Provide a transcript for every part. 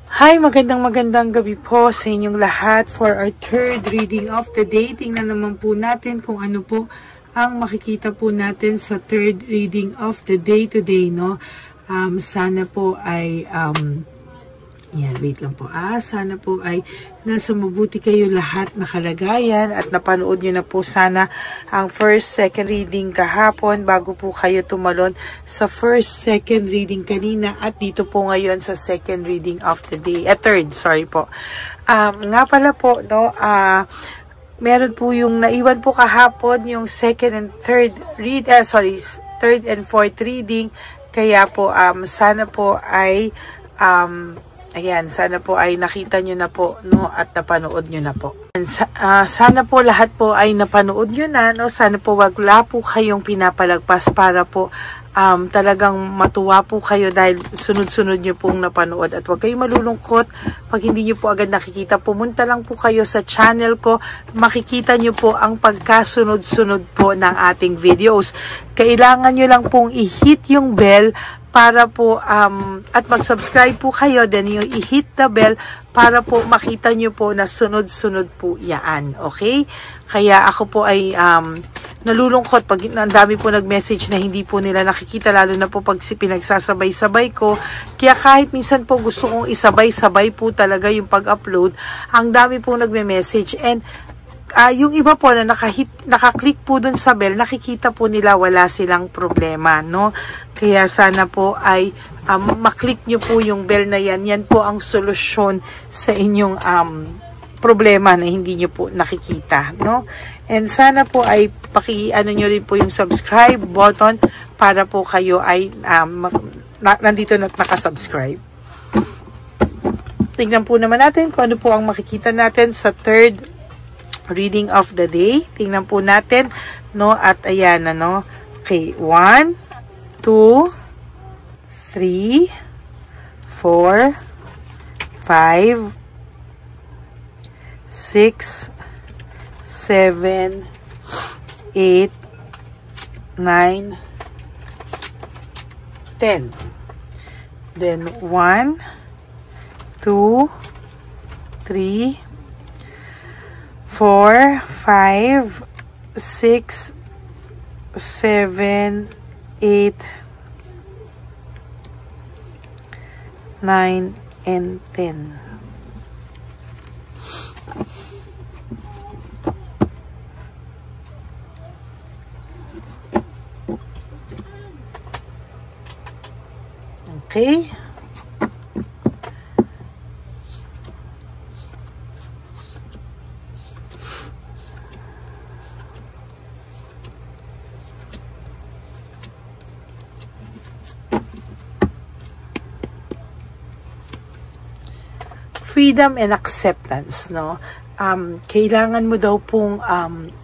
Hi, magandang gabi po sa inyong lahat for our third reading of the day. Tingnan naman po natin kung ano po ang makikita po natin sa third reading of the day today, no? Sana po ay wait lang po. Sana po ay nasa mabuti kayo lahat na kalagayan at napanood nyo na po sana ang first, second reading kahapon bago po kayo tumalon sa first, second reading kanina at dito po ngayon sa second reading of the day. Third, sorry po. Nga pala po, no, meron po yung naiwan po kahapon yung second and third third and fourth reading. Kaya po, sana po ay sana po ay nakita nyo na po, no, at napanood nyo na po. Sana po lahat po ay napanood nyo na, no. Sana po wala po kayong pinapalagpas para po talagang matuwa po kayo dahil sunod-sunod nyo pong napanood. At huwag kayong malulungkot pag hindi nyo po agad nakikita. Pumunta lang po kayo sa channel ko. Makikita nyo po ang pagkasunod-sunod po ng ating videos. Kailangan nyo lang pong i-hit yung bell para po at mag-subscribe po kayo, then yung i-hit the bell para po makita nyo po na sunod-sunod po yan, okay? Kaya ako po ay nalulungkot pag ang dami po nag-message na hindi po nila nakikita, lalo na po pag pinagsasabay-sabay ko. Kaya kahit minsan po gusto kong isabay-sabay po talaga yung pag-upload, ang dami po nagme-message and yung iba po na nakaklik po dun sa bell, nakikita po nila wala silang problema, no? Kaya sana po ay maklik nyo po yung bell na yan. Yan po ang solusyon sa inyong problema na hindi nyo po nakikita, no? And sana po ay paki-ano nyo rin po yung subscribe button para po kayo ay nandito na nakasubscribe. Tingnan po naman natin kung ano po ang makikita natin sa third reading of the day. Tingnan po natin, no, at ayan na, no. Okay, 1, 2, 3, 4, 5, 6, 7, 8, 9, 10. Then 1, 2, 3, 4, 5, 6, 7, 8, 9, and 10. Okay. Freedom and acceptance, no? Kailangan mo daw pong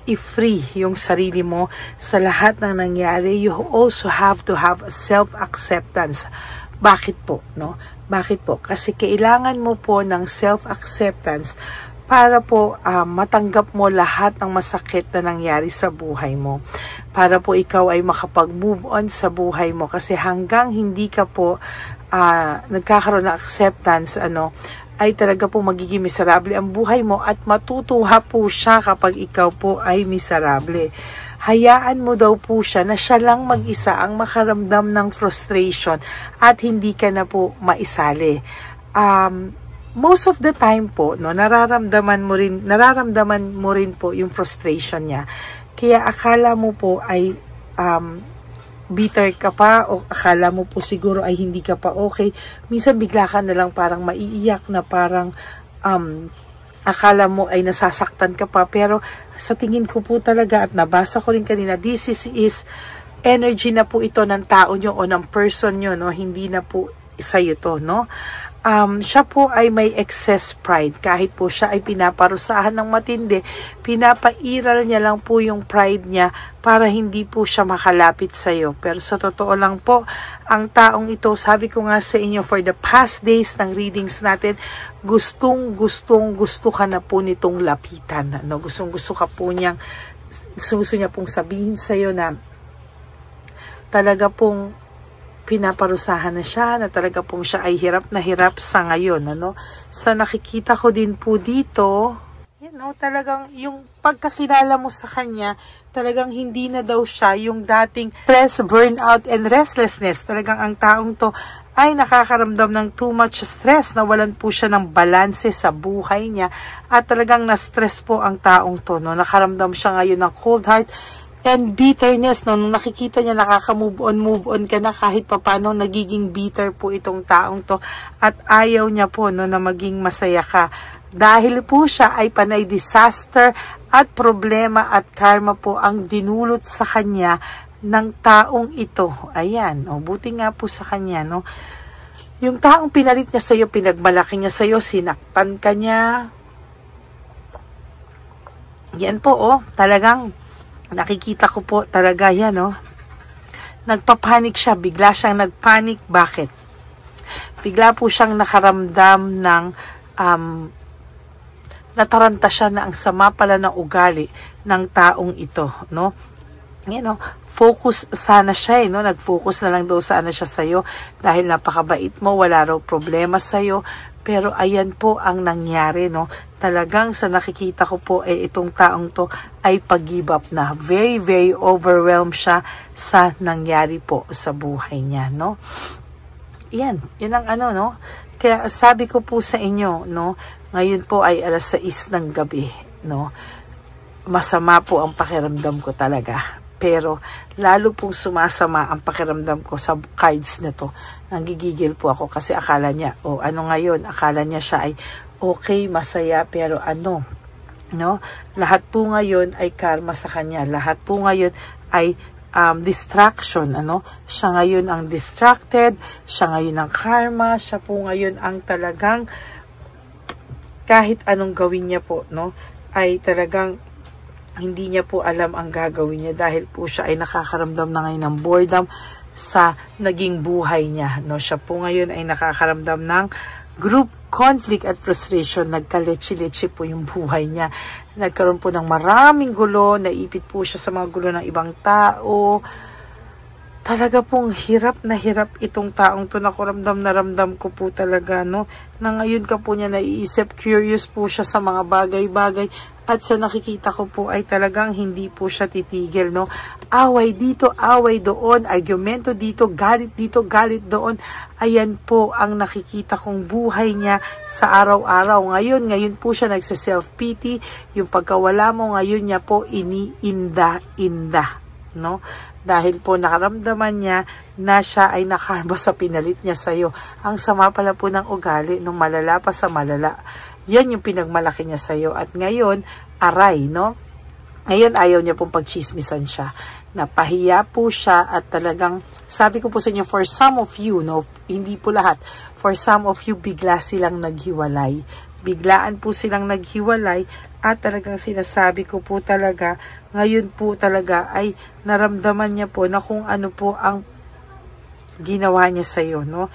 i-free yung sarili mo sa lahat ng nangyari. You also have to have self-acceptance. Bakit po, no? Bakit po? Kasi kailangan mo po ng self-acceptance para po matanggap mo lahat ng masakit na nangyari sa buhay mo. Para po ikaw ay makapag-move on sa buhay mo. Kasi hanggang hindi ka po nagkakaroon ng acceptance, ay talaga po magiging miserable ang buhay mo at matutuwa po siya kapag ikaw po ay miserable. Hayaan mo daw po siya na siya lang mag-isa ang makaramdam ng frustration at hindi ka na po maisali. Most of the time po, no, nararamdaman mo rin po yung frustration niya. Kaya akala mo po ay bitter ka pa o akala mo po siguro ay hindi ka pa okay. Minsan bigla ka na lang parang maiiyak na parang akala mo ay nasasaktan ka pa. Pero sa tingin ko po talaga at nabasa ko rin kanina, this is energy na po ito ng tao nyo o ng person nyo, no? Hindi na po sa'yo to, no? Siya po ay may excess pride. Kahit po siya ay pinaparusahan ng matindi, pinapairal niya lang po yung pride niya para hindi po siya makalapit sa iyo. Pero sa totoo lang po, ang taong ito, sabi ko nga sa inyo, for the past days ng readings natin, gusto ka na po nitong lapitan. No? Gusto niya pong sabihin sa iyo na talaga pong pinaparusahan na siya, na talaga pong siya ay hirap na hirap sa ngayon, ano. Sa nakikita ko din po dito, talagang yung pagkakilala mo sa kanya, talagang hindi na daw siya yung dating stress, burnout, and restlessness. Talagang ang taong to ay nakakaramdam ng too much stress, nawalan po siya ng balanse sa buhay niya, at talagang na-stress po ang taong to, no? Nakaramdam siya ngayon ng cold heart and bitterness, no? Nung nakikita niya nakaka-move on ka na, kahit papano nagiging bitter po itong taong to, at ayaw niya po, no, na maging masaya ka. Dahil po siya ay panay disaster at problema at karma po ang dinulot sa kanya ng taong ito. Ayan, buti nga po sa kanya, no? Yung taong pinalit niya sa'yo, pinagmalaki niya sa'yo, sinaktan ka niya. Yan po, talagang nakikita ko po talaga yan, Nagpapanik siya, bigla siyang nagpanik. Bakit? Bigla po siyang nakaramdam ng nataranta siya na ang sama pala ng ugali ng taong ito, no? Focus sana siya, nag-focus na lang daw sana siya sa'yo dahil napakabait mo, wala raw problema sa'yo. Pero ayan po ang nangyari, no? Talagang sa nakikita ko po, itong taong to ay pag-give up na. Very, very overwhelmed siya sa nangyari po sa buhay niya, no? Yan ang no? Kaya sabi ko po sa inyo, no? Ngayon po ay 6:00 ng gabi, no? Masama po ang pakiramdam ko talaga. Pero lalo pong sumasama ang pakiramdam ko sa cards na to. Nanggigigil po ako kasi akala niya, ngayon? Akala niya siya ay okay, masaya, pero no? Lahat po ngayon ay karma sa kanya. Lahat po ngayon ay distraction, Siya ngayon ang distracted, siya ngayon ang karma, siya po ngayon ang talagang kahit anong gawin niya po, no, ay talagang hindi niya po alam ang gagawin niya dahil po siya ay nakakaramdam na ngayon ng boredom sa naging buhay niya, no. Siya po ngayon ay nakakaramdam ng group conflict at frustration. Nagka-lechi-lechi po yung buhay niya. Nagkaroon po ng maraming gulo, naipit po siya sa mga gulo ng ibang tao. Talaga pong hirap na hirap itong taong to. Nakuramdam na ramdam ko po talaga, no? Na ngayon ka po niya naiisip, curious po siya sa mga bagay-bagay. At sa nakikita ko po ay talagang hindi po siya titigil, no? Away dito, away doon, argumento dito, galit doon. Ayan po ang nakikita kong buhay niya sa araw-araw. Ngayon po siya nagsa-self-pity. Yung pagkawala mo ngayon niya po iniinda-inda, no? Dahil po nakaramdaman niya na siya ay nakarma sa pinalit niya sa'yo. Ang sama pala po ng ugali nung malala pa sa malala. Yan yung pinagmalaki niya sa'yo. At ngayon, aray, no? Ngayon, ayaw niya pong pagchismisan siya. Napahiya po siya at talagang, sabi ko po sa inyo, for some of you, no? Hindi po lahat. For some of you, bigla silang naghiwalay. Biglaan po silang naghiwalay at talagang sinasabi ko po talaga, ngayon po talaga ay naramdaman niya po na kung ano po ang ginawa niya sa'yo, no?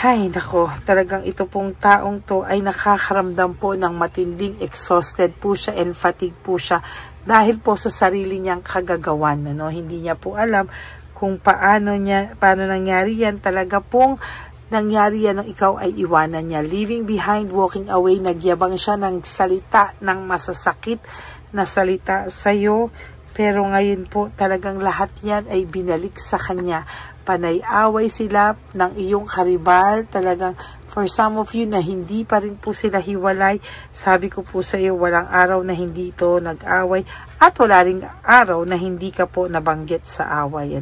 Ay, nako, talagang ito pong taong to ay nakakaramdam po ng matinding exhausted po siya and fatigue po siya dahil po sa sarili niyang kagagawan, no? Hindi niya po alam kung paano nangyari yan. Talaga pong nangyari yan nung ikaw ay iwanan niya. Leaving behind, walking away, nagyabang siya ng salita, ng masasakit na salita sa'yo. Pero ngayon po, talagang lahat yan ay binalik sa kanya. Panay-away sila ng iyong karibal. Talagang for some of you na hindi pa rin po sila hiwalay, sabi ko po sa iyo, walang araw na hindi ito nag-away. At wala ring araw na hindi ka po nabanggit sa away,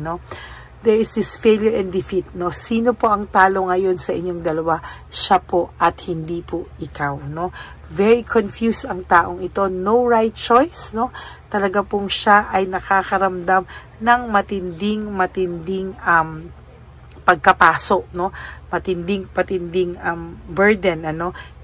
There is this failure and defeat, no? Sino po ang talo ngayon sa inyong dalawa? Siya po at hindi po ikaw, no? Very confused ang taong ito. No right choice, no? Talaga pong siya ay nakakaramdam ng matinding pagkapaso, no? Matinding burden,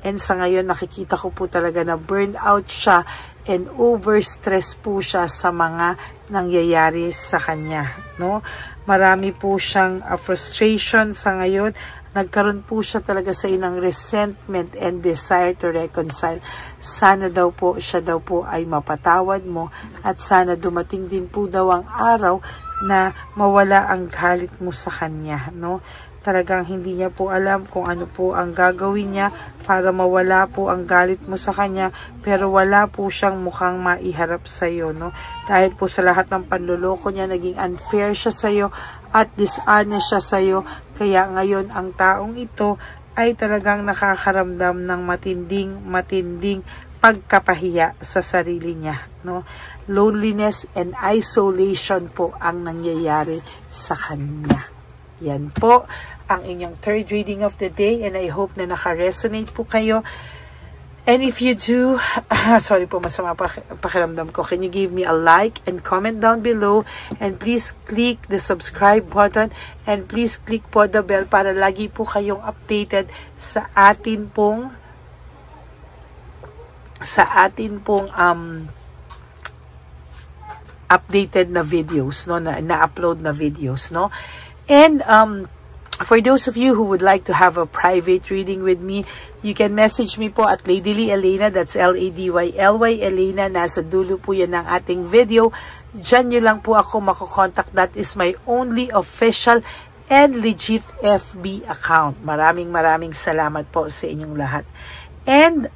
And sa ngayon, nakikita ko po talaga na burned out siya and overstress po siya sa mga nangyayari sa kanya, no? Marami po siyang frustration sa ngayon. Nagkaroon po siya talaga sa inang resentment and desire to reconcile. Sana daw po, siya daw po ay mapatawad mo at sana dumating din po daw ang araw na mawala ang galit mo sa kanya, no? Talagang hindi niya po alam kung ano po ang gagawin niya para mawala po ang galit mo sa kanya, pero wala po siyang mukhang maiharap sa iyo, no? Dahil po sa lahat ng panloloko niya, naging unfair siya sa iyo at dishonest siya sa iyo. Kaya ngayon ang taong ito ay talagang nakakaramdam ng matinding pagkapahiya sa sarili niya, no? Loneliness and isolation po ang nangyayari sa kanya. Yan po ang inyong third reading of the day, and I hope na naka-resonate po kayo. And if you do, sorry po, masama pakiramdam ko. Can you give me a like and comment down below? And please click the subscribe button. And please click po the bell para lagi po kayong updated sa atin pong updated na videos, no, na-upload na videos, no. And for those of you who would like to have a private reading with me, you can message me po at Ladyly Elena. That's LADYLY Elena. Nasa dulo po yan ng ating video. Diyan nyo lang po ako makokontak. That is my only official and legit FB account. Maraming salamat po sa inyong lahat. And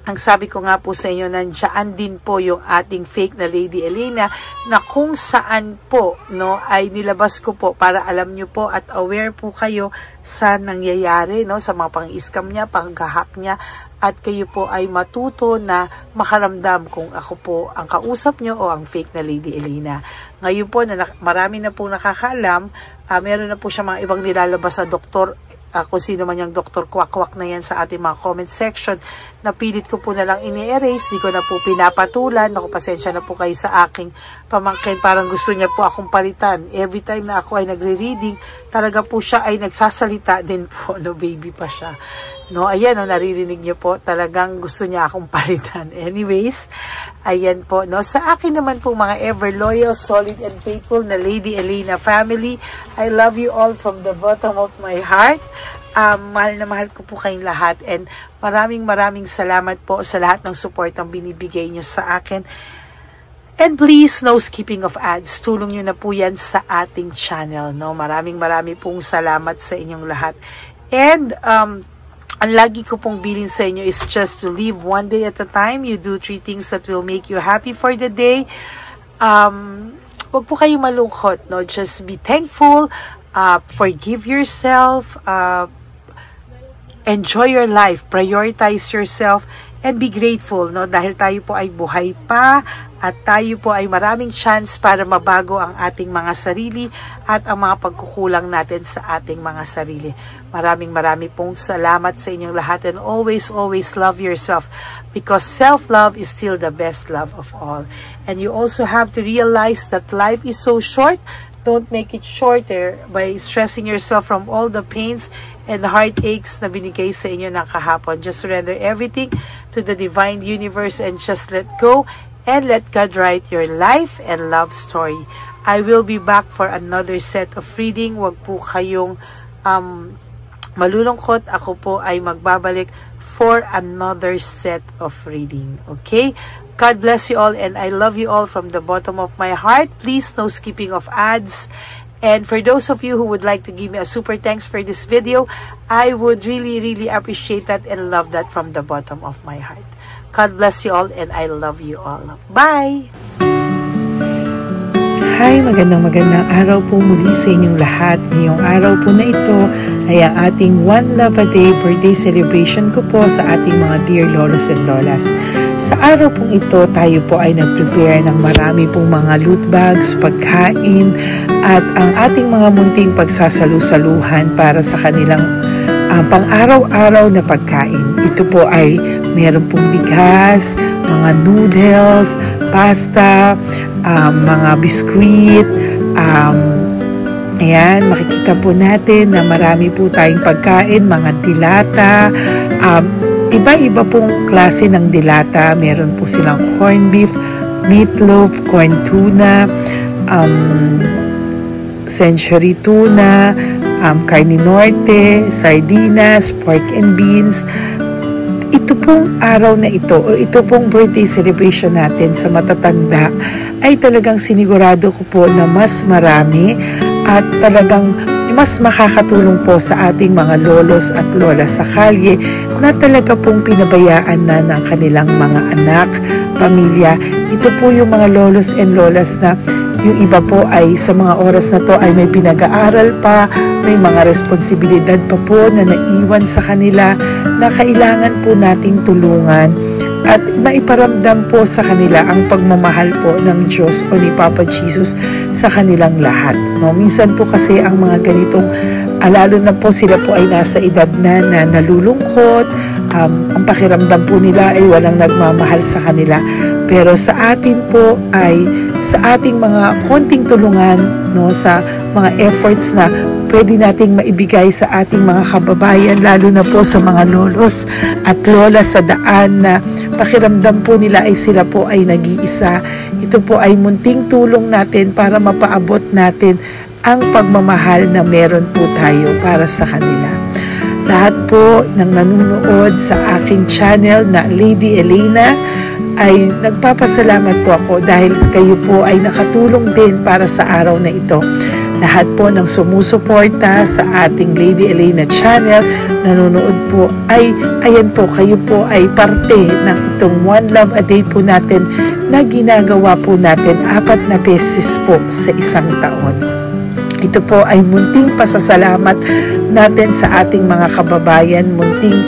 ang sabi ko nga po sa inyo, nandiyan din po yung ating fake na Lady Elena na kung saan po, no, ay nilabas ko po para alam nyo po at aware po kayo sa nangyayari, no, sa mga pang-scam niya, pang-hack niya, at kayo po ay matuto na makaramdam kung ako po ang kausap nyo o ang fake na Lady Elena. Ngayon po, na marami na po nakakaalam, meron na po siya mga ibang nilalabas na doktor, kung sino man yung Dr. Kwak-Kwak na yan sa ating mga comment section, napilit ko po na lang ini-erase, di ko na po pinapatulan. Naku, pasensya na po kayo sa aking pamangkin, parang gusto niya po akong palitan. Every time na ako ay nagre-reading, talaga po siya ay nagsasalita din po, no, baby pa siya. No, ayan, no, naririnig niyo po, talagang gusto niya akong palitan. Anyways, ayan po, no, sa akin naman po mga ever loyal, solid, and faithful na Lady Elena family, I love you all from the bottom of my heart. Mahal na mahal ko po kayong lahat, and maraming salamat po sa lahat ng support ang binibigay niyo sa akin. And please, no skipping of ads. Tulong nyo na po yan sa ating channel, no. Maraming pong salamat sa inyong lahat. And ang lagi ko pong bilin sa inyo is just to live one day at a time. You do 3 things that will make you happy for the day. Wag po kayong malungkot, no? Just be thankful, forgive yourself, enjoy your life, prioritize yourself, and be grateful, no? Dahil tayo po ay buhay pa, at tayo po ay maraming chance para mabago ang ating mga sarili at ang mga pagkukulang natin sa ating mga sarili. Maraming pong salamat sa inyong lahat, and always love yourself, because self-love is still the best love of all. And you also have to realize that life is so short. Don't make it shorter by stressing yourself from all the pains and heartaches na binigay sa inyo ng kahapon. Just surrender everything to the divine universe and just let go. And let God write your life and love story. I will be back for another set of reading. Huwag po kayong malulungkot. Ako po ay magbabalik for another set of reading. Okay? God bless you all, and I love you all from the bottom of my heart. Please, no skipping of ads. And for those of you who would like to give me a super thanks for this video, I would really appreciate that and love that from the bottom of my heart. God bless you all, and I love you all. Bye! Hi! Magandang araw po muli sa inyong lahat. Ngayong araw po na ito ay ang ating One Love a Day birthday celebration ko po sa ating mga dear lolos and lolas. Sa araw pong ito, tayo po ay nag-prepare ng marami pong mga loot bags, pagkain, at ang ating mga munting pagsasalu-saluhan para sa kanilang pang-araw-araw na pagkain. Ito po ay meron pong bigas, mga noodles, pasta, mga biskuit. Ayan, makikita po natin na marami po tayong pagkain, mga dilata, iba-iba pong klase ng dilata. Meron po silang corned beef, meatloaf, corn tuna, century tuna, carne norte, sardinas, pork and beans. ito pong araw na ito o ito pong birthday celebration natin sa matatanda ay talagang sinigurado ko po na mas marami at talagang mas makakatulong po sa ating mga lolos at lola sa kalye na talaga pong pinabayaan na ng kanilang mga anak, pamilya. Ito po yung mga lolos and lolas na yung iba po ay sa mga oras na to ay may pinag-aaral pa, may mga responsibilidad pa po na naiwan sa kanila na kailangan po nating tulungan at maiparamdam po sa kanila ang pagmamahal po ng Diyos o ni Papa Jesus sa kanilang lahat. No? Minsan po kasi ang mga ganitong, lalo na po sila po ay nasa edad na nalulungkot, ang pakiramdam po nila ay walang nagmamahal sa kanila. Pero sa atin po ay sa ating mga konting tulungan, no, sa mga efforts na pwede nating maibigay sa ating mga kababayan, lalo na po sa mga lolos at lola sa daan na pakiramdam po nila ay sila po ay nag-iisa. Ito po ay munting tulong natin para mapaabot natin ang pagmamahal na meron po tayo para sa kanila. Lahat po ng nanonood sa aking channel na Lady Elena ay nagpapasalamat po ako dahil kayo po ay nakatulong din para sa araw na ito. Lahat po ng sumusuporta sa ating Lady Elena channel, nanonood po ay, ayan po, kayo po ay parte ng itong One Love a Day po natin na ginagawa po natin 4 na beses po sa isang taon. Ito po ay munting pasasalamat natin sa ating mga kababayan, munting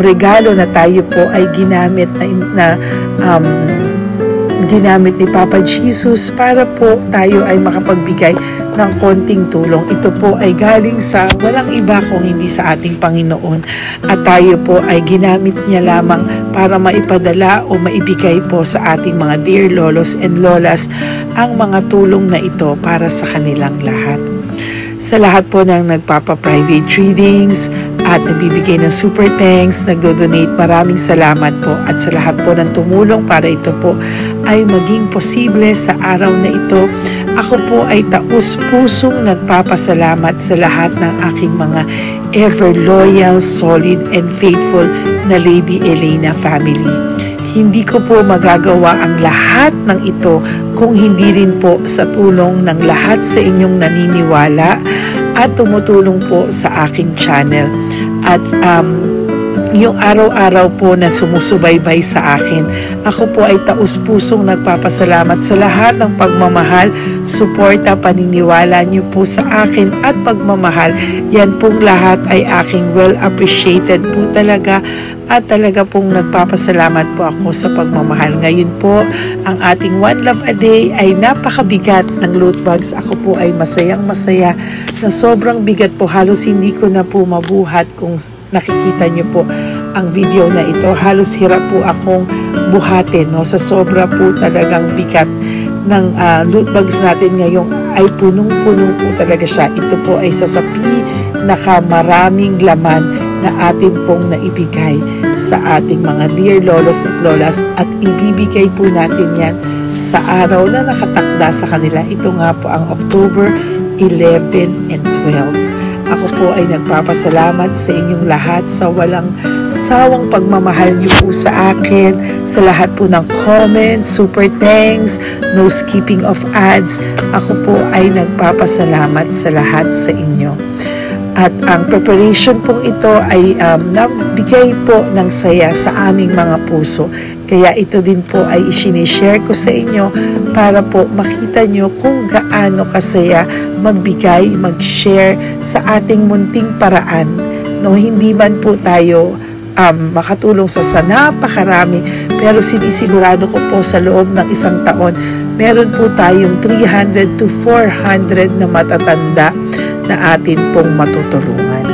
regalo na tayo po ay ginamit ginamit ni Papa Jesus para po tayo ay makapagbigay ng konting tulong. Ito po ay galing sa walang iba kung hindi sa ating Panginoon at tayo po ay ginamit niya lamang para maipadala o maibigay po sa ating mga dear lolos and lolas ang mga tulong na ito para sa kanilang lahat. Sa lahat po ng nagpapa-private readings at nagbibigay ng super thanks, nagdo-donate, maraming salamat po. At sa lahat po ng tumulong para ito po ay maging posible sa araw na ito. Ako po ay taus-pusong nagpapasalamat sa lahat ng aking mga ever loyal, solid, and faithful na Lady Elena family. Hindi ko po magagawa ang lahat ng ito kung hindi rin po sa tulong ng lahat sa inyong naniniwala at tumutulong po sa aking channel. At yung araw-araw po na sumusubaybay sa akin, ako po ay taus-pusong nagpapasalamat sa lahat ng pagmamahal, suporta, paniniwala niyo po sa akin at pagmamahal. Yan pong lahat ay aking well appreciated po talaga at talaga pong nagpapasalamat po ako sa pagmamahal. Ngayon po, ang ating One Love a Day ay napakabigat ng loot bags. Ako po ay masayang-masaya na sobrang bigat po. Halos hindi ko na po mabuhat kung nakikita niyo po ang video na ito. Halos hirap po akong buhatin, no? Sa sobra po talagang bigat ng loot bags natin ngayong ay punong-puno po talaga siya. Ito po ay sasapi nakamaraming laman na atin pong naibigay sa ating mga dear lolos at lolas at ibibigay po natin yan sa araw na nakatakda sa kanila. Ito nga po ang October 11 and 12. Ako po ay nagpapasalamat sa inyong lahat sa walang sawang pagmamahal niyo po sa akin, sa lahat po ng comments, super thanks, no skipping of ads. Ako po ay nagpapasalamat sa lahat sa inyo. At ang preparation pong ito ay nabigay po ng saya sa aming mga puso. Kaya ito din po ay isinishare ko sa inyo para po makita nyo kung gaano kasaya magbigay, mag-share sa ating munting paraan. No, hindi man po tayo makatulong sa napakarami, pero sinisigurado ko po sa loob ng isang taon, meron po tayong 300 to 400 na matatanda na atin pong matutulungan.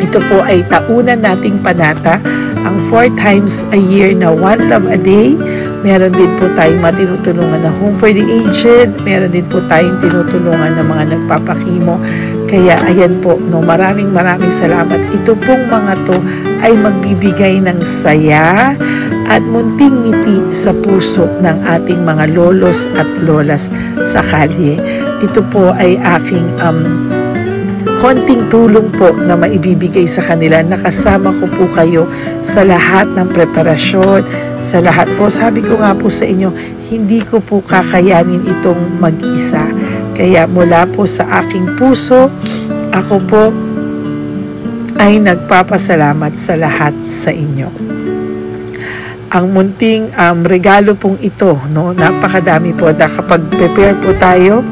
Ito po ay taunan nating panata, ang 4 times a year na One Love a Day. Meron din po tayong matinutulungan na Home for the Aged. Meron din po tayong tinutulungan ng mga nagpapakimo. Kaya ayan po, no, maraming salamat. Ito pong mga to ay magbibigay ng saya at munting ngiti sa puso ng ating mga lolos at lolas sa kalye. Ito po ay aking konting tulong po na maibibigay sa kanila. Nakasama ko po kayo sa lahat ng preparasyon, sa lahat po. Sabi ko nga po sa inyo, hindi ko po kakayanin itong mag-isa. Kaya mula po sa aking puso, ako po ay nagpapasalamat sa lahat sa inyo. Ang munting regalo pong ito, no, napakadami po. Kapag prepare po tayo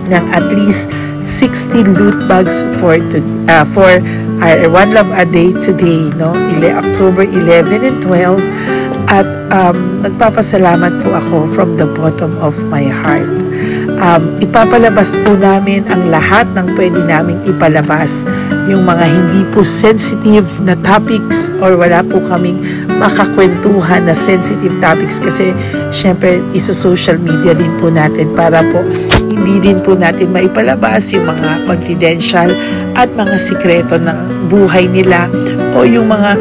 ng at least 16 loot bags for One Love a Day today, no? October 11 and 12. At nagpapasalamat po ako from the bottom of my heart. Ipapalabas po namin ang lahat ng pwede naming ipalabas. Yung mga hindi po sensitive na topics or wala po kaming makakwentuhan na sensitive topics kasi syempre isa-social media din po natin para po hindi din po natin maipalabas yung mga confidential at mga sikreto ng buhay nila o yung mga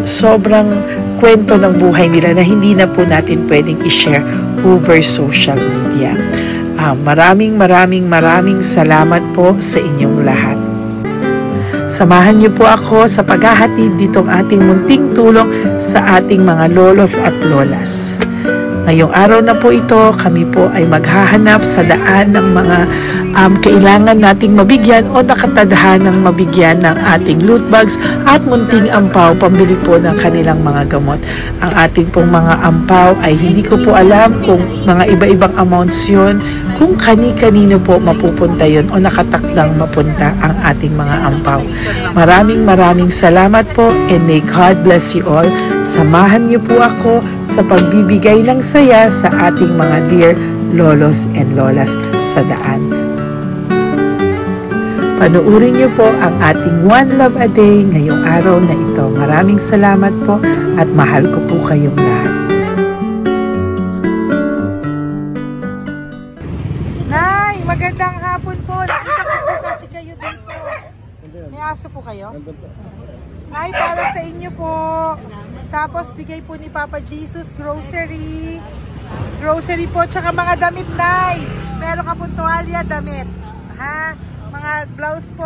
sobrang kwento ng buhay nila na hindi na po natin pwedeng i-share over social media. Maraming salamat po sa inyong lahat. Samahan niyo po ako sa paghahatid ditong ating munting tulong sa ating mga lolos at lolas. Ngayong araw na po ito, kami po ay maghahanap sa daan ng mga kailangan nating mabigyan o nakatadhanang mabigyan ng ating loot bags at munting ampaw pambili po ng kanilang mga gamot. Ang ating pong mga ampaw ay hindi ko po alam kung mga iba-ibang amounts yun, kung kani-kanino po mapupunta yun o nakatakdang mapunta ang ating mga ampaw. Maraming salamat po and may God bless you all. Samahan niyo po ako sa pagbibigay ng saya sa ating mga dear lolos and lolas sa daan. Panuurin niyo po ang ating One Love a Day ngayong araw na ito. Maraming salamat po at mahal ko po kayong lahat. Nay, magandang hapon po. Nakita ko po kasi kayo dito. May aso po kayo? Nay, para sa inyo po. Tapos bigay po ni Papa Jesus grocery. Grocery po, tsaka mga damit, Nay. Meron ka po tuwalya, damit. Ha? Mga blouse po,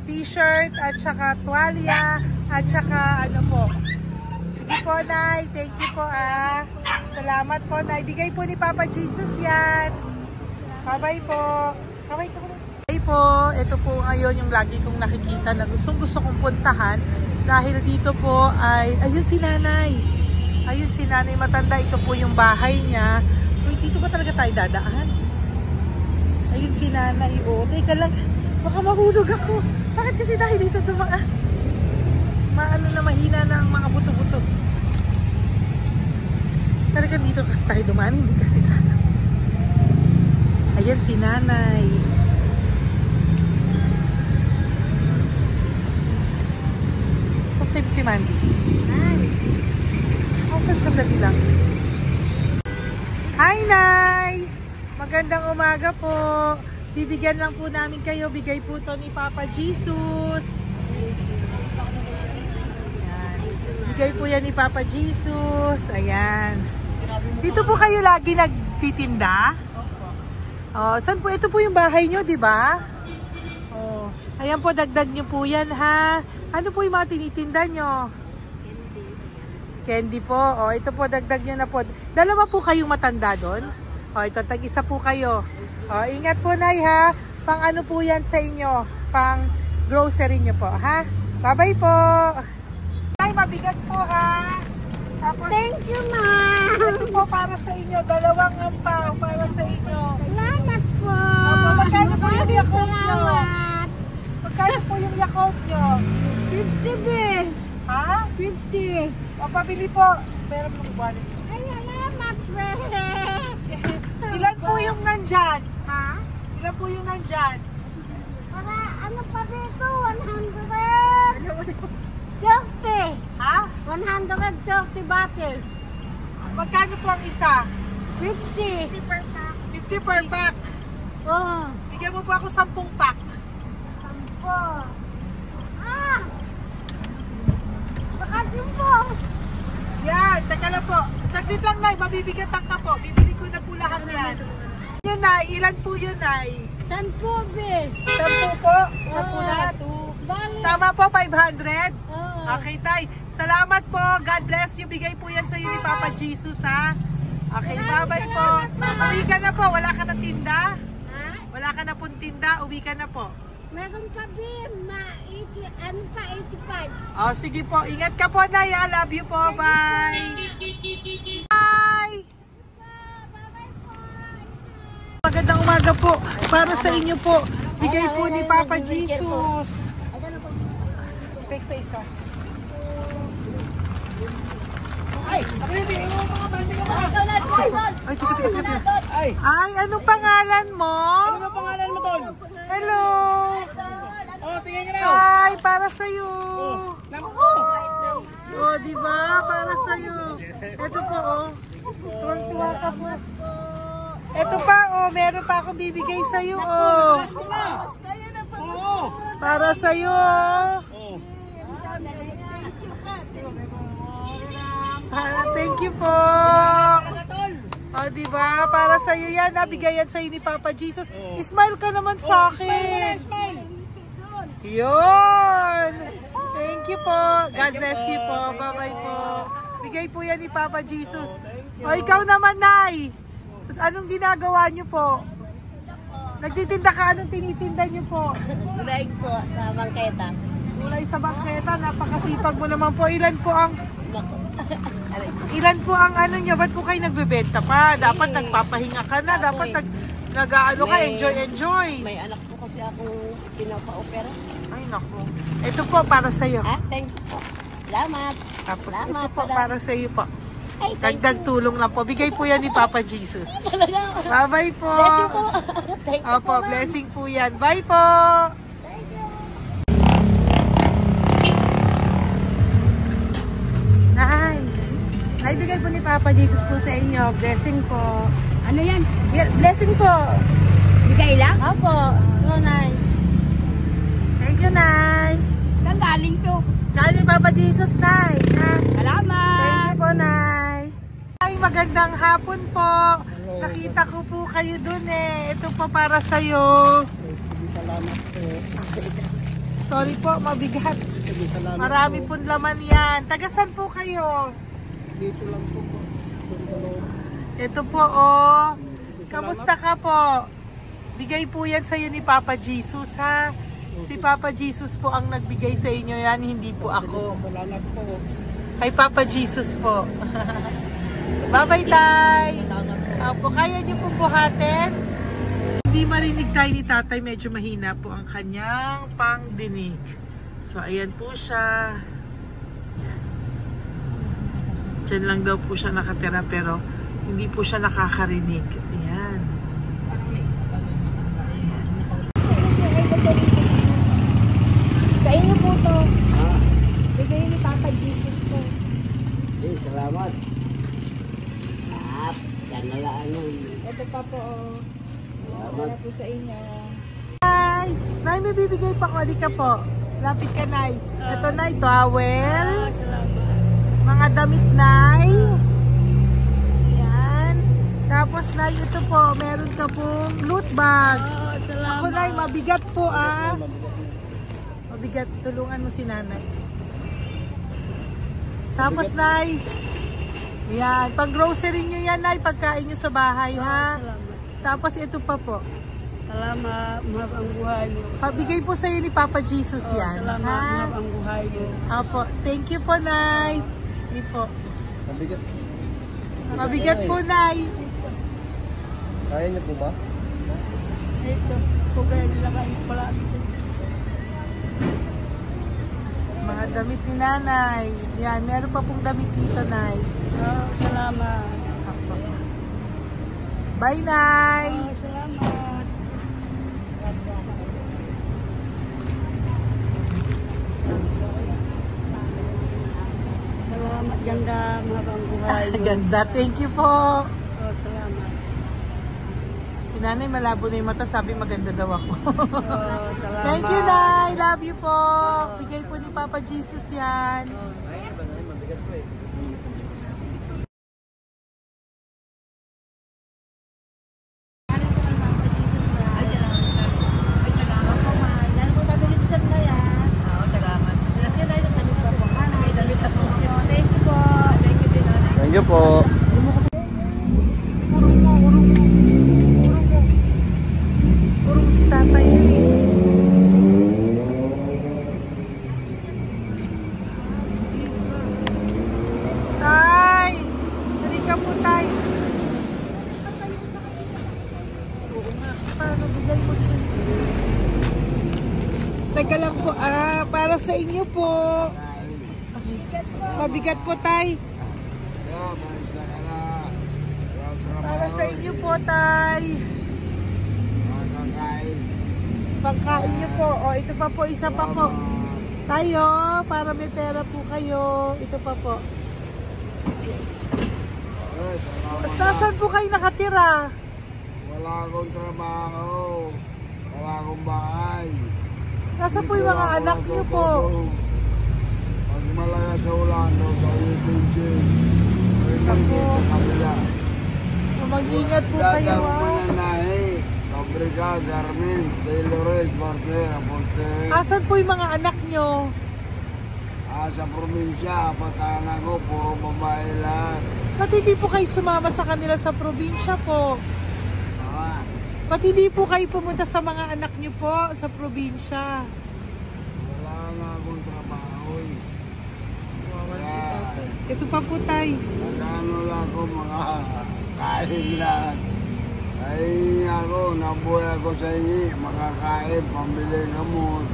t-shirt, at saka tuwalya, at saka ano po. Sige po, Nay. Thank you po, Salamat po, Nay. Bigay po ni Papa Jesus yan. Bye-bye po. Bye-bye po. Bye po. Ito po ngayon yung lagi kong nakikita na gusto kong puntahan. Dahil dito po ay, ayun si Nanay. Ayun si Nanay matanda. Ito po yung bahay niya. Uy, dito ba talaga tayo dadaan? Ayun si Nanay. Oo, teka lang. Baka mahulog ako. Bakit kasi dahil dito dumaan? Maano na mahina na ang mga buto-buto. Talaga dito kasi tayo dumaan. Hindi kasi sana. Ayan si Nanay. Pag-type si Mandy. Hi. Sandali lang. Hi, Nay! Magandang umaga po. Bibigyan lang po namin kayo. Bigay po to ni Papa Jesus. Ayan. Bigay po yan ni Papa Jesus. Ayan. Dito po kayo lagi nagtitinda? Oh, saan po? Ito po yung bahay nyo, di ba? Oh. Ayan po, dagdag nyo po yan, ha? Ano po yung mga tinitinda nyo? Candy po. O, ito po, dagdag nyo na po. Dalawa po kayong matanda doon. O, ito, tag-isa po kayo. O, ingat po, Nay, ha? Pang ano po yan sa inyo? Pang grocery nyo po, ha? Bye-bye po. Nay, mabigat po, ha? Tapos, thank you, ma'am. Ito po para sa inyo. Dalawang ampaw para sa inyo. Salamat po. Opo, magkano po yung Yakult nyo? Magkano po yung Yakult nyo? 50 be. Ha? 50. O, pabili po. Meron po wallet. Ay, salamat po. Ilan po yung nandyan? Ha? Ilan po yung nandyan? Para ano pa dito? 130. Ha? 130 bottles. Magkano po ang isa? 50. 50 per pack. Oh. Bigyan mo po ako 10 pack. 10. Ah! Bakit po? Yan, teka lang po. Saglit lang, Nay. Mabibigatan ka po. Bibili ko na po lahat yan. Yun, Nay. Ilan po yun, Nay? 10 bis. 10 po. 10 na. Bali. Tama po, 500. Oo. Okay, Tay. Salamat po. God bless you. Bigay po yan sa iyo ni Papa Jesus, ha? Okay, bye-bye po. Uwi ka na po. Wala ka na tinda? Ha? Wala ka na pong tinda. Uwi ka na po. Meron pa din, ano pa, 85. Oh, sige po. Ingat ka po, Nay. I love you po. Bye. Bye. Magandang umaga po. Para sa inyo po. Bigay po ni Papa Jesus. Fake face, ha? Ay, teka. Ay, anong pangalan mo? Ano pangalan mo, Tol? Hello. Oh, tingin ka na. Hi, para sa'yo. Naku! Oh, di ba? Para sa'yo. Ito po, oh. Tuwang-tuwa ka po. Ito pa, oh. Meron pa akong bibigay sa'yo, oh. Pasko na! Oo! Para sa'yo, oh. Oh. Thank you po. Oh, di ba? Para sa iyo 'yan, nabigay yan sa iyo ni Papa Jesus. Smile ka naman sa akin. Smile! Yun. Thank you po. God bless you po. Bye-bye po. Bigay po yan ni Papa Jesus. O, ikaw naman, Nay. Anong ginagawa niyo po? Nagtitinda ka? Anong tinitinda niyo po? Gulay po sa bangketa. Gulay sa bangketa. Napakasipag mo naman po. Ilan po ang ano nyo? Ba't po kayo nagbebenta pa? Dapat nagpapahinga ka na. Dapat nag-ano ka, enjoy. May anak po kasi akong pinapa-opera. Ay, naku. Ito po, para sa'yo. Ah, thank you po. Salamat. Tapos Salamat, ito po, Dad. para sa'yo po. Ay, thank Dagdag tulong lang po. Bigay po yan ni Papa Jesus. Talaga. Bye-bye po. Bless you po. Thank you Opo, po, ma'am. blessing po yan. Bye po. Nay. Naibigay po ni Papa Jesus po sa inyo. Blessing po. Ano yan? Blessing po. Bigay lang? Opo. Ito, Nay. Thank you, Nay. Saan galing to? Galing Papa Jesus, Nay. Ha? Salamat! Thank you po, Nay. Ay, magandang hapon po. Nakita ko po kayo dun eh. Ito po para sa'yo. Salamat po. Sorry po, mabigat. Salamat Marami po. pong laman yan. Tagasan po kayo? Dito lang po po. Ito po, oh. Kamusta ka po? Bigay po yan sa'yo ni Papa Jesus, ha? Si Papa Jesus po ang nagbigay sa inyo yan, hindi po ako. Salamat po. Kay Papa Jesus po. Bye-bye, Tay. Opo, kaya niyo pong buhatin? Hindi marinig tayo ni Tatay, medyo mahina po ang kanyang pangdinig. So, ayan po siya. Ayan. Diyan lang daw po siya nakatira pero hindi po siya nakakarinig. Ayan. Ayan. Sa inyo po to. Bigay ni Papa Jesus to. Eh, salamat. At, yan na lang yun. Ito pa po. Para po sa inyo. Nay! Nay, may bibigay pa ko. Halika po. Lapit ka, Nay. Ito, Nay, towel. Salamat. Mga damit, Nay. Ayan. Tapos, Nay, ito po. Meron ka pong loot bags. Ako, Nay, mabigat po, ah. Mabigat. Tulungan mo si Nanay. Tapos, Nay. Ayan. Pang-grocery nyo yan, Nay. Pagkain nyo sa bahay, ha? Tapos, ito pa po. Salamat. Mahal ang buhay niyo. Pabigay po sa'yo ni Papa Jesus yan. Salamat. Ha? Mahal ang buhay niyo. Apo. Thank you po, Nay. Hindi po. Mabigat. Mabigat po, Nay. Kaya niyo po ba? Ito. Kung kaya nila kayo pala sa Mga damit ni Nanay. Yan. Meron pa pong damit dito, Nay. Salamat. Apo. Bye, Nay. Salamat. Salamat. Ganda. Mahal ang buhay niyo. Ganda. Thank you po. Salamat. Si Nanay malabo na yung mata. Sabi maganda daw ako. Salamat. Thank you, Nay. Love you po. Bigay po ni Papa Jesus yan. Mabigat po eh. Thank you po. Urong mo. Urong si tatay yun eh. Tay! Halika po, tay. Oo nga. Paano bigay mo siya? Teka lang po. Para sa inyo po. Mabigat po, tay. Para sa inyo po, tay. Pagkain nyo po. O, ito pa po, isa pa po. Tayo, para may pera po kayo. Ito pa po. Nasaan po kayo nakatira? Wala akong trabaho. Wala akong bahay. Nasaan po yung mga anak nyo po? Pag malaya sa ulan, sa UPG. Ako. Sa kabila. Mag-ingat po kayo, Datang mananahi. Fabrika, Garmin, Taylorite, Barker, Apoltere. Asan po yung mga anak nyo? Sa probinsya, patanan ko, puro babae lahat. Ba't hindi po kayo sumama sa kanila sa probinsya po? Ah, Ba't hindi po kayo pumunta sa mga anak nyo po sa probinsya? wala nga akong trabaho eh. Ito pa po, tay. Nagano lang ako mga kain lang. Ay ako, nabuhay ako sa inyo, makakain, pambili gamot.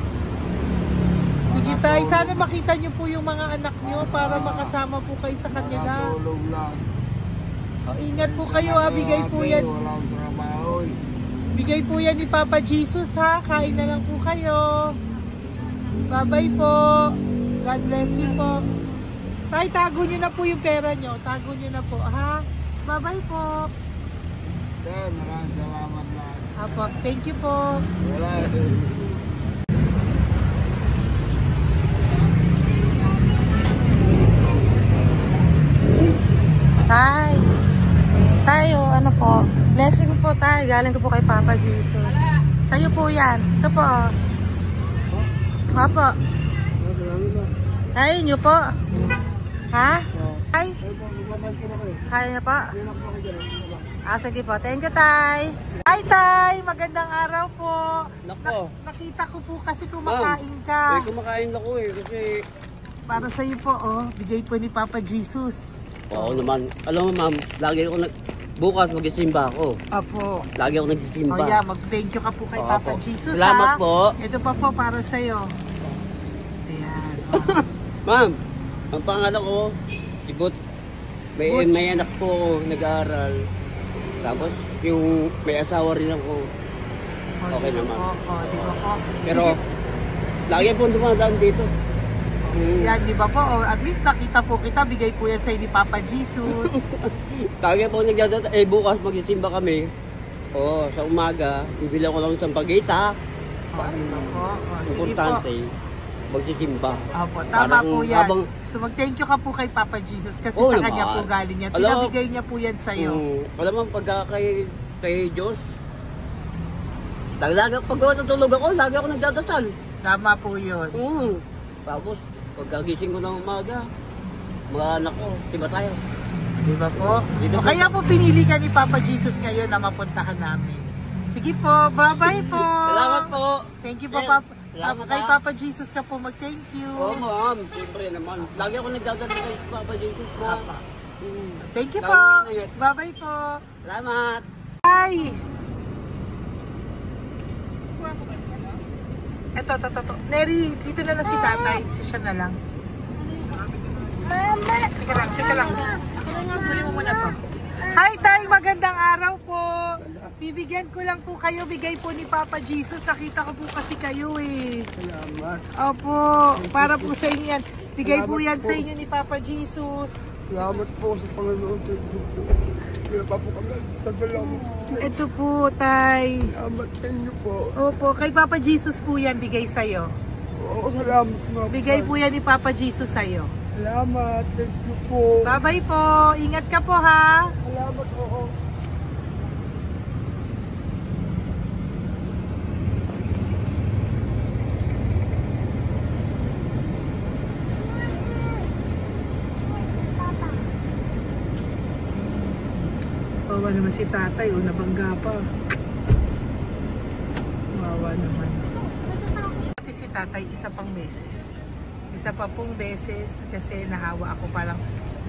Sige, tay. Sana makita nyo po yung mga anak nyo para makasama po kayo sa kanila. Makatulog lang. O, ingat po kayo, ha. Bigay po yan. Walang trabaho eh. Bigay po yan ni Papa Jesus, ha. Kain na lang po kayo. Bye-bye po. God bless you po. Tay, tago nyo na po yung pera nyo. Tago nyo na po, ha. Bye-bye po. Maraming salamat na. Apo, thank you po. Wala eh. Tay. Tayo, ano po? Blessing po tayo. Galing ko po kay Papa Jesus. Sa'yo po yan. Ito po. Apo. Tayo nyo po. Ha? Tay? Kaya niyo po? Sige po. Thank you, Tay. Hi, Tay. Magandang araw po. Nako. Nakita ko po kasi kumakain ka. Kumakain ako eh, kasi... Para sa'yo po, oh. Bigay po ni Papa Jesus. Oo naman. Alam mo ma'am, lagi ako bukas magsisimba ako. Apo. Lagi ako nagsisimba. Oh yeah, mag-thank you ka po kay Oo, Papa po. Jesus, Salamat ha? po. Ito pa po para sa'yo. Ayan. Oh. Ma'am, ang pangalan ko, si Butch. Butch. May anak ko nag-aaral. Tapos yung may asawa rin ako. Okay naman. Di ba po? Pero lagi po dumadaan dito. Yan, di ba po? Oh, at least nakita po kita, bigay po yan sa'yo ni Papa Jesus. Lagi po nagdadaan. Bukas magsisimba kami. Oo, sa umaga, bibili ko lang isang pagita. Di ba po? Sige po. Importante, magsisimba. Opo, tama Parang po yan. habang- So mag-thank you ka po kay Papa Jesus kasi Oo sa naman. kanya po galing yan. Alam mo- Pinabigay niya po yan sa'yo. Alam mo, pagka kay Diyos, lagi pag natulog ako, lagi ako nagdadasal. Tama po yun. Tapos, pagkagising ko ng umaga, mga anak ko, diba tayo? Di ba po? Dito O po. kaya po pinili ka ni Papa Jesus ngayon na mapuntahan namin. Sige po, bye-bye po. Salamat po. Thank you po, Eh, Papa. salamat, Kay ha. Papa Jesus ka po mag-thank you. Oo, ma'am. Siyempre naman. Lagi ako nagdadala kay Papa Jesus na. Papa. Thank you Lagi po. na yun. Bye-bye po. Salamat. Bye. Ito. Neri, dito na lang si tatay. Siya na lang. Mama! Teka lang. Tuloy mo muna to. Hi, Tay! Magandang araw po. Bibigyan ko lang po kayo. Bigay po ni Papa Jesus. Nakita ko po kasi kayo eh. Salamat. Opo. Para po sa inyo yan. Bigay po yan sa inyo ni Papa Jesus. Salamat po sa Panginoon. Kaya pa po kami. Salamat. Ito po, Tay. Salamat sa inyo po. Opo. Kay Papa Jesus po yan. Bigay sa'yo. Oo, salamat nga po. Bigay po yan ni Papa Jesus sa'yo. Salamat. Thank you po. Bye-bye po. Ingat ka po, ha? Salamat po. Kawawa naman si tatay, o nabangga pa. Kawawa naman. Pati si tatay, isa pang beses. Isa pa pong beses kasi nahawa ako, parang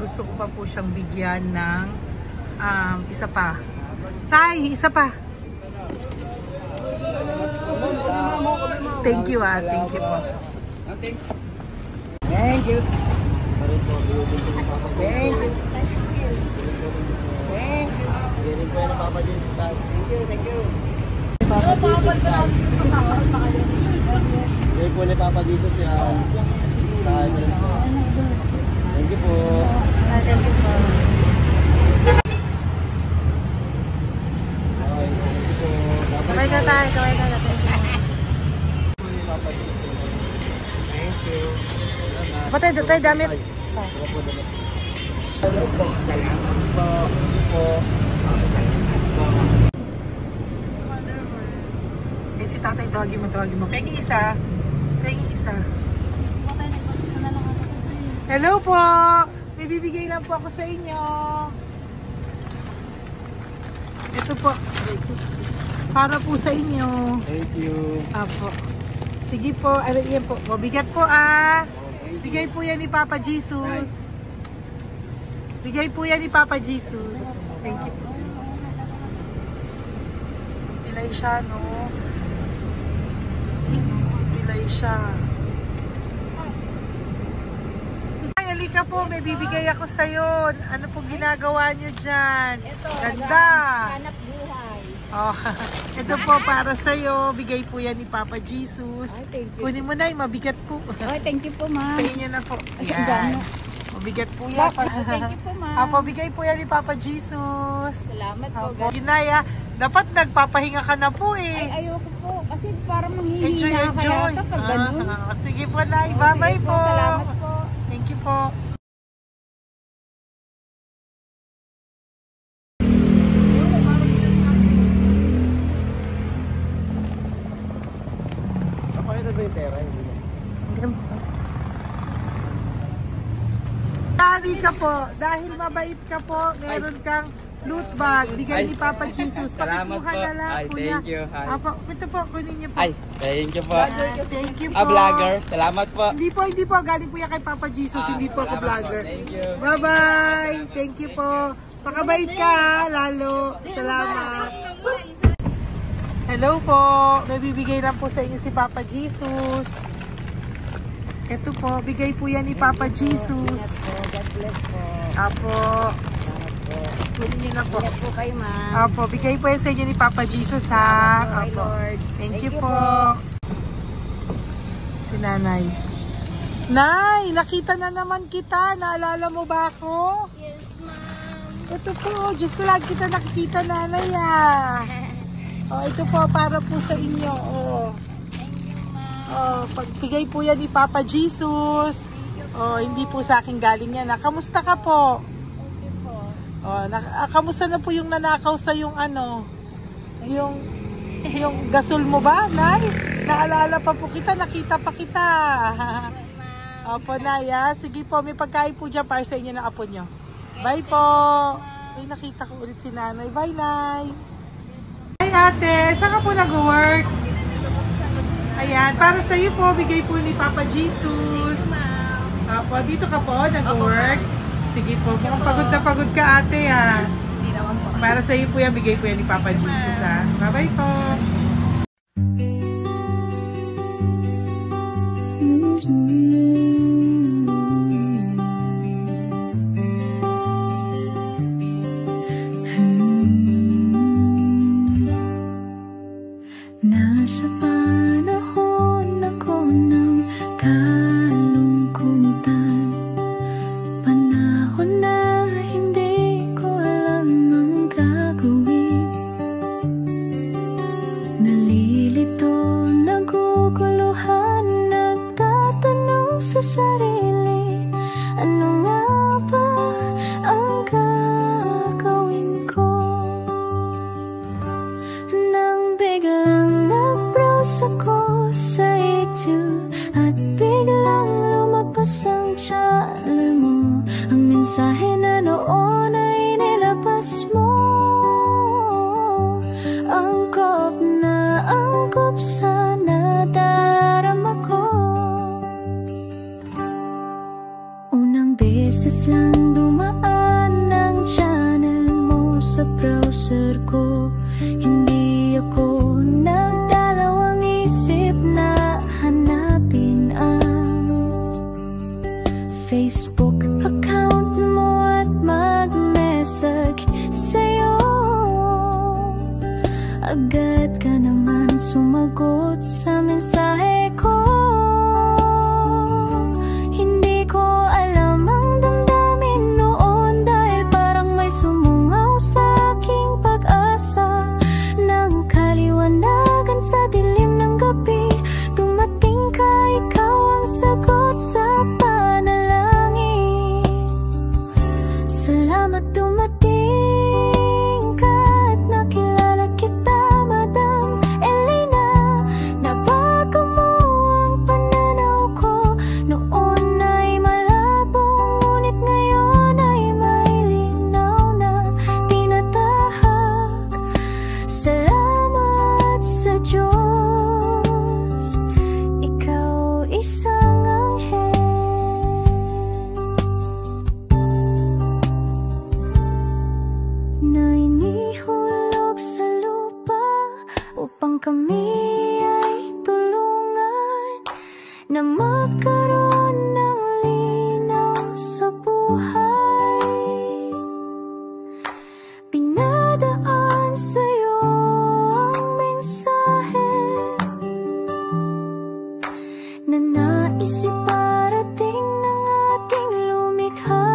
gusto ko pa po siyang bigyan ng isa pa. Tay, isa pa. Thank you thank you po. Okay. Thank you. Thank you. Thank you. Hindi po yan Papa Jesus. Thank you, thank you. Papa Jesus. Hindi po ni Papa Jesus yan. Thank you po. Thank you po. Kamay ka tayo, kamay ka natin. Thank you. Patay, tayo damit. Eh, si tatay, tawagin mo. Pengi isa. Hello po! May bibigay lang po ako sa inyo. Ito po. Para po sa inyo. Thank you. Apo. Sige po, yan po. Mabigat po Bigay po yan ni Papa Jesus. Bigay po yan ni Papa Jesus. Thank you po. Pilay siya, no? Pilay siya. Ay, halika po. May bibigay ako sa'yo. Ano po ginagawa nyo dyan? Ganda. Hanap buhay. Oh, ito po para sa'yo. Bigay po yan ni Papa Jesus. Ay, thank you. Kunin mo na, mabigat po. Ay, thank you po, ma'am. Sa inyo na po. Ayan. Mabigat po yan. Thank you po, ma'am. Bigay po yan ni Papa Jesus. Salamat po. Ginaya, dapat nagpapahinga ka na po Ay, ayoko po. Kasi parang Enjoy. manghihina kaya ito pag ganun. Sige po, Nay. Bye-bye Sige po. Salamat po. Thank you po. Pakita ba yung pera? Dali ka po. Dahil mabait ka po, meron kang loot bag. Bigay ni Papa Jesus. Salamat Pakikuha po. na lang Ay, po thank you. Ay. Ito po, kunin niyo po. Ay, thank you po. Thank you po. Vlogger. Salamat po. Hindi po. Galing po yan kay Papa Jesus. Hindi po ako Salamat vlogger. po. Thank you. Bye-bye. Thank you po. Pakabait ka, lalo. Salamat. Hello po. May bibigay lang po sa inyo si Papa Jesus. Ito po, bigay po yan ni Papa Jesus. God bless po. Apo. Kunin niyo na po. Ingat po kayo, ma'am. Apo, bigay po yan sa inyo ni Papa Jesus, ha? Salamat po, Apo. Lord. Thank you po. Si Nanay. Nay, nakita na naman kita. Naalala mo ba ako? Yes, ma'am. Ito po, just ko lang kita nakikita, Nanay, Oh, ito po, para po sa inyo. Oh. Pagbigay po yan ni Papa Jesus. Hindi po sa akin galing yan. Kamusta ka po? Thank you po. Kamusta na po yung nanakaw sa yung yung gasol mo ba, Nay? Naalala pa po kita, nakita pa kita. Opo, Nay, sige po, may pagkain po dyan para sa inyo ng apo nyo. Bye po. Ay, nakita ko ulit si Nanay. Bye, Nay. Hi, ate. Saan ka po nag-work? Ayan, para sa iyo po, bigay po ni Papa Jesus. Apo, dito ka po, nag-work. Sige po, mukhang pagod na pagod ka, ate, Hindi naman po. Para sa iyo po yan, bigay po yan ni Papa Jesus, Bye-bye po. Nasa panahon ako ng kalungkutan, panahon na hindi ko alam ang gagawin. Nalilito, naguguluhan, nagtatanong sa sarili, ano nga ba ang gagawin ko? Nang biglang nag-browse ako sa YouTube at biglang lumabas ang channel mo, ang mensahe na noon ay nilabas mo. beses lang dumaan ang channel mo sa browser ko. Hindi ako nagdalawang isip na hanapin ang Facebook account mo at mag-message sa'yo. Agad ka naman sumagot sa mensahe ko. Hindi ko alam ang damdamin noon, dahil parang may sumungaw sa aking pag-asa. Nang kaliwanagan sa dilim ng gabi, dumating ka, ikaw ang sagot sa panalangin. Salamat dumating ka at nakilala kita, Madam Elena. Nabago mo ang pananaw ko. Noon ay malabo, ngunit ngayon ay may linaw na tinatahak. Salamat sa Diyos, ikaw isang anghel na inihulog sa lupa upang kami ay tulungan na magkaroon ng linaw sa buhay. Pinadaan sa'yo ang mensahe na nais iparating ng ating lumikha.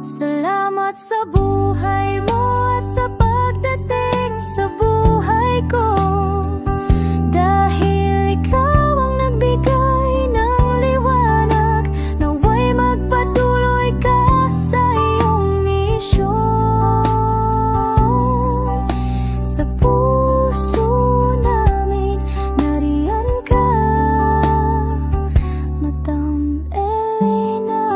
Salamat sa buhay mo at sa pagdating sa buhay ko, dahil ikaw ang nagbigay ng liwanag. Naway magpatuloy ka sa iyong misyon. Sa puso namin nariyan ka, Madam Elena.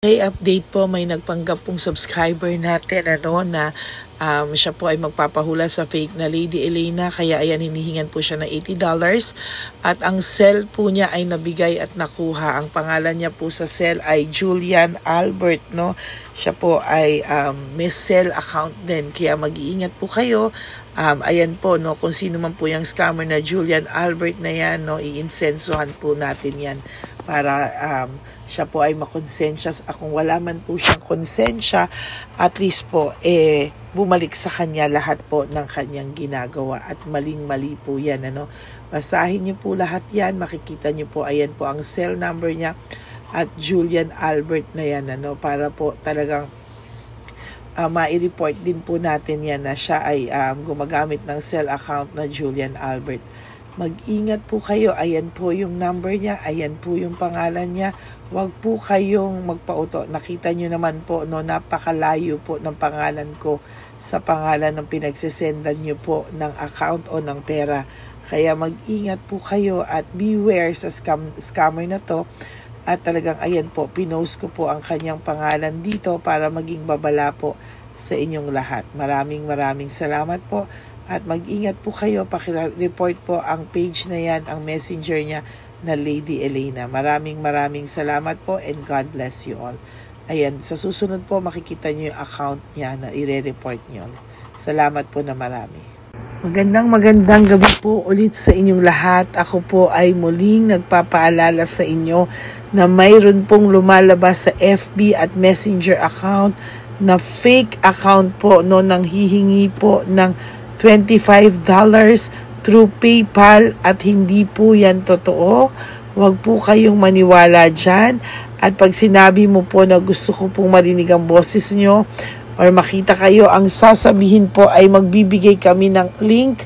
Okay, update po, may nagpanggap pong subscriber natin na siya po ay magpapahula sa fake na Lady Elena, kaya ayan, hinihingan po siya ng $80 at ang cell po niya ay nabigay at nakuha. Ang pangalan niya po sa cell ay Julian Albert, no? Siya po ay may cell account din, kaya mag-iingat po kayo. Ayan po, no, kung sino man po yung scammer na Julian Albert na yan, no, iinsensuhan po natin yan para siya po ay makonsensya. Kung wala man po siyang konsensya, at least po bumalik sa kanya lahat po ng kanyang ginagawa, at maling-mali po yan, ano. Basahin niyo po lahat yan, makikita niyo po, ayan po ang cell number niya at Julian Albert na yan, ano, para po talagang ma-report din po natin yan na siya ay gumagamit ng cell account na Julian Albert. Mag-ingat po kayo. Ayan po yung number niya. Ayan po yung pangalan niya. Huwag po kayong magpauto. Nakita nyo naman po, no, napakalayo po ng pangalan ko sa pangalan ng pinagsesendan nyo po ng account o ng pera. Kaya mag-ingat po kayo at beware sa scammer na to. At talagang ayan po, pinost ko po ang kanyang pangalan dito para maging babala po sa inyong lahat. Maraming salamat po. At mag-ingat po kayo, pakireport po ang page na yan, ang messenger niya na Lady Elena. Maraming salamat po and God bless you all. Ayan, sa susunod po makikita niyo yung account niya na i-report niyo. Salamat po na marami. Magandang gabi po ulit sa inyong lahat. Ako po ay muling nagpapaalala sa inyo na mayroon pong lumalabas sa FB at Messenger account na fake account po, no, nang hihingi po ng $25 through PayPal, at hindi po yan totoo. Huwag po kayong maniwala dyan. At pag sinabi mo po na gusto ko pong marinig ang boses nyo or makita kayo, ang sasabihin po ay magbibigay kami ng link,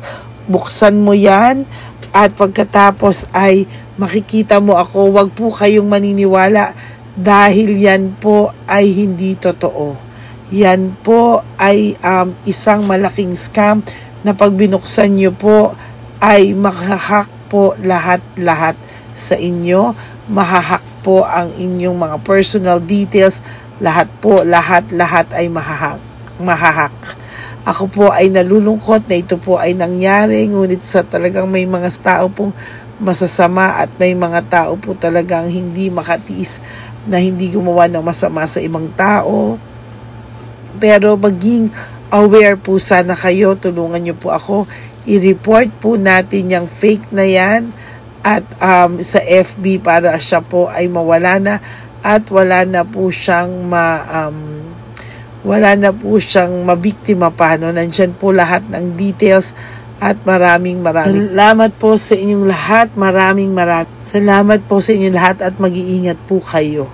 buksan mo yan, at pagkatapos ay makikita mo ako. Huwag po kayong maniniwala dahil yan po ay hindi totoo. Yan po ay isang malaking scam na pag binuksan nyo po ay makahack po lahat sa inyo. Mahahack po ang inyong mga personal details. Lahat ay mahahak. Ako po ay nalulungkot na ito po ay nangyari, ngunit sa talagang may mga tao pong masasama at may mga tao po talagang hindi makatiis na hindi gumawa ng masama sa ibang tao. Pero maging aware po sana kayo, tulungan niyo po ako, i-report po natin yung fake na yan at sa FB para siya po ay mawala na at wala na po siyang mabiktima pa. No? Nandyan po lahat ng details at maraming salamat po sa inyong lahat. Maraming salamat po sa inyong lahat at mag-iingat po kayo.